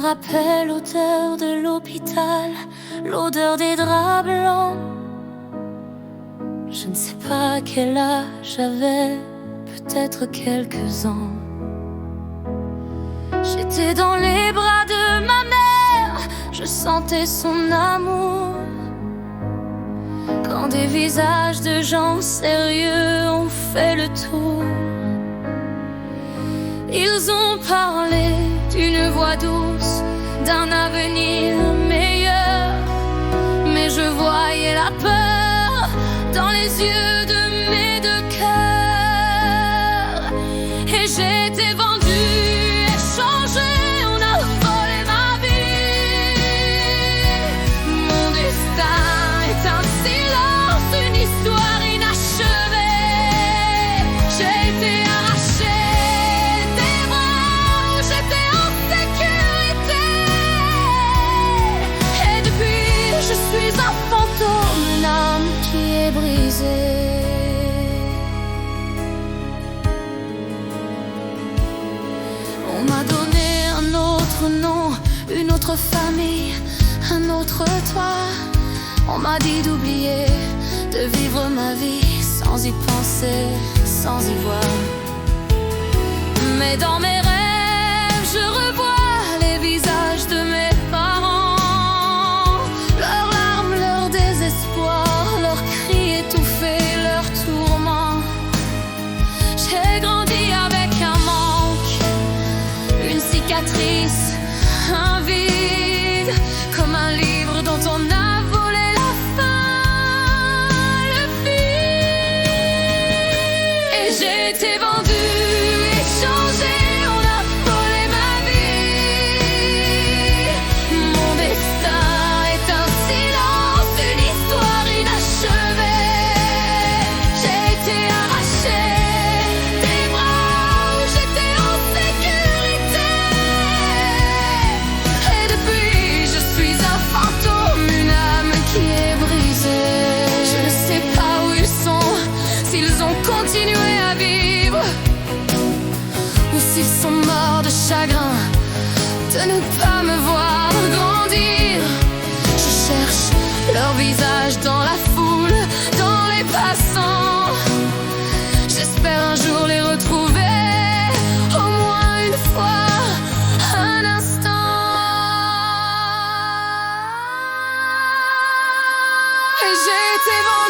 rappelle l'odeur de l'hôpital, l'odeur des draps blancs. Je ne sais pas quel âge j'avais, peut-être quelques ans. J'étais dans les bras de ma mère, je sentais son amour. Quand des visages de gens sérieux ont fait le tour, ils ont parlé d'une voix douce, d'un avenir meilleur. Mais je voyais la peur dans les yeux de mes deux cœurs. Et j'ai été vendue, échangée, on a volé ma vie. Mon destin est un silence, une histoire inachevée. J'ai été arrachée des bras où j'étais en sécurité. Et depuis, je suis un fantôme, une âme qui est brisée. On m'a donné un autre nom, une autre famille, un autre toit. On m'a dit d'oublier, de vivre ma vie sans y penser, sans y voir. Mais dans mes rêves, je revois les visages de mes parents. Leurs larmes, leur désespoir, leurs cris étouffés, leurs tourments. J'ai grandi avec un manque, une cicatrice, un vide, comme un livre dont on a volé la fin, le fil. Et j'ai été vendue, échangée, on a volé ma vie. Mon destin est un silence, une histoire inachevée. J'ai été arrachée des bras où j'étais en sécurité. Et depuis, je suis un fantôme, une âme qui est brisée. Je ne sais pas où ils sont, s'ils ont continué à vivre ou s'ils sont morts de chagrin de ne pas me voir grandir. Je cherche leur visage dans la foule, dans les passants. J'espère un jour les retrouver, au moins une fois, un instant. Et j'ai été vendue.